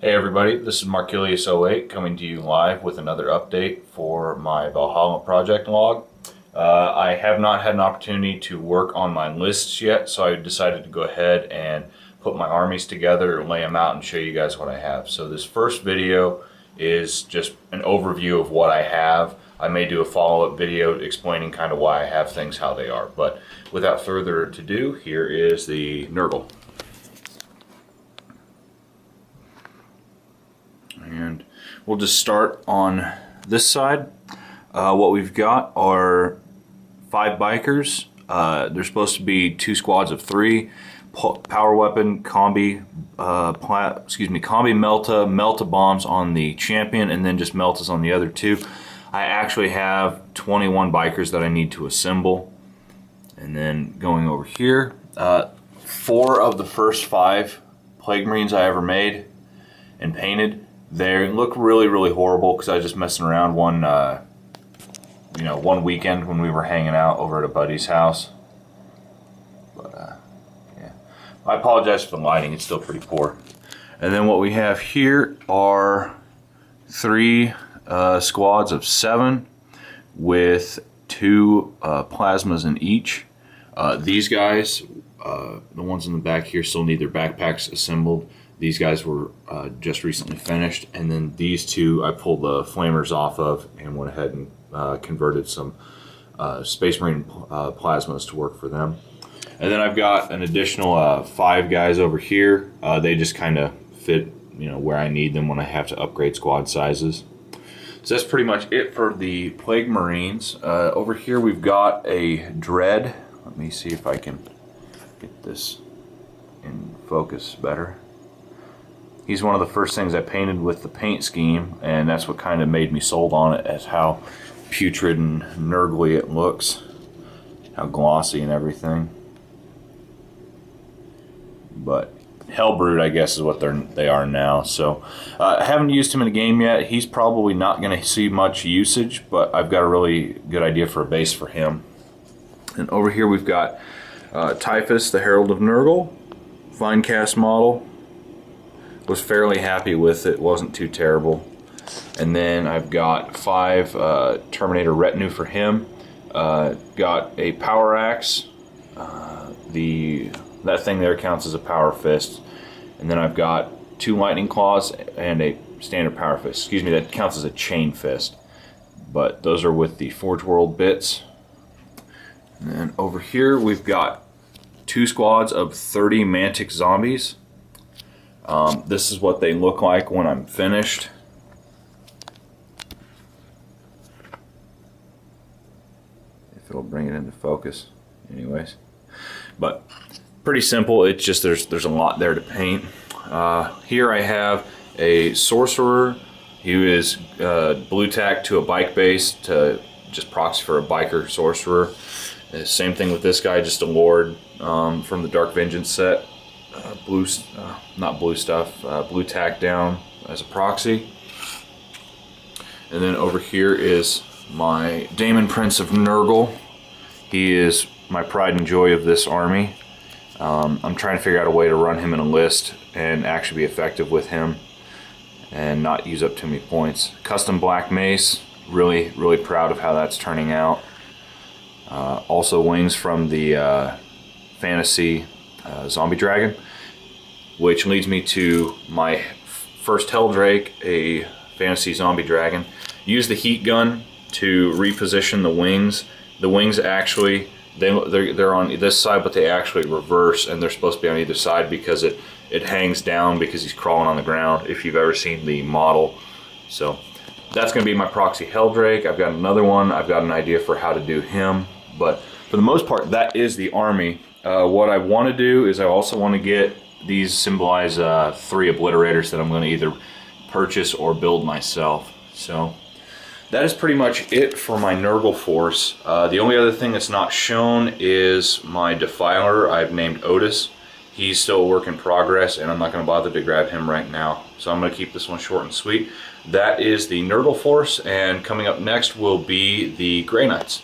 Hey everybody, this is Markilius08 coming to you live with another update for my Valhalla project log. I have not had an opportunity to work on my lists yet, so I decided to go ahead and put my armies together, lay them out, and show you guys what I have. So this first video is just an overview of what I have. I may do a follow-up video explaining kind of why I have things how they are, but without further ado, here is the Nurgle. And we'll just start on this side. What we've got are 5 bikers. There's supposed to be 2 squads of 3. Power weapon, combi, melta bombs on the champion, and then just meltas on the other 2. I actually have 21 bikers that I need to assemble. And then going over here, 4 of the first 5 Plaguemarines I ever made and painted. They look really horrible because I was just messing around one weekend when we were hanging out over at a buddy's house. But yeah, I apologize for the lighting; it's still pretty poor. And then what we have here are 3 squads of 7 with 2 plasmas in each. These guys, the ones in the back here, still need their backpacks assembled. These guys were just recently finished, and then these 2 I pulled the flamers off of and went ahead and converted some Space Marine plasmas to work for them. And then I've got an additional 5 guys over here. They just kind of fit, where I need them when I have to upgrade squad sizes. So that's pretty much it for the Plaguemarines. Over here we've got a Dread. Let me see if I can get this in focus better. He's one of the first things I painted with the paint scheme, and that's what kind of made me sold on it, as how putrid and nurgly it looks, how glossy and everything. But Hellbrood, I guess, is what they are now. So I haven't used him in a game yet. He's probably not going to see much usage, but I've got a really good idea for a base for him. And over here we've got Typhus, the Herald of Nurgle, fine cast model. Was fairly happy with it, wasn't too terrible. And then I've got 5 Terminator retinue for him. Got a power axe. That thing there counts as a power fist. And then I've got 2 lightning claws and a standard power fist. Excuse me, that counts as a chain fist. But those are with the Forge World bits. And then over here we've got 2 squads of 30 Mantic zombies. This is what they look like when I'm finished. If it'll bring it into focus, anyways. But pretty simple. It's just there's a lot there to paint. Here I have a sorcerer. He is blue tack to a bike base to just proxy for a biker sorcerer. Same thing with this guy, just a lord from the Dark Vengeance set. Blue tack down as a proxy. And then over here is my Daemon Prince of Nurgle. He is my pride and joy of this army. I'm trying to figure out a way to run him in a list and actually be effective with him and not use up too many points. Custom black mace, really proud of how that's turning out. Also wings from the fantasy zombie dragon, which leads me to my first Helldrake, a fantasy zombie dragon. Use the heat gun to reposition the wings. The wings actually, they're on this side, but they actually reverse, and they're supposed to be on either side because it hangs down because he's crawling on the ground, if you've ever seen the model. So that's going to be my proxy Helldrake. I've got another one. I've got an idea for how to do him, but for the most part, that is the army. What I want to do is I also want to get these symbolize 3 obliterators that I'm going to either purchase or build myself. So that is pretty much it for my Nurgle force. The only other thing that's not shown is my Defiler I've named Otis. He's still a work in progress, and I'm not going to bother to grab him right now. So I'm going to keep this one short and sweet. That is the Nurgle force, and coming up next will be the Grey Knights.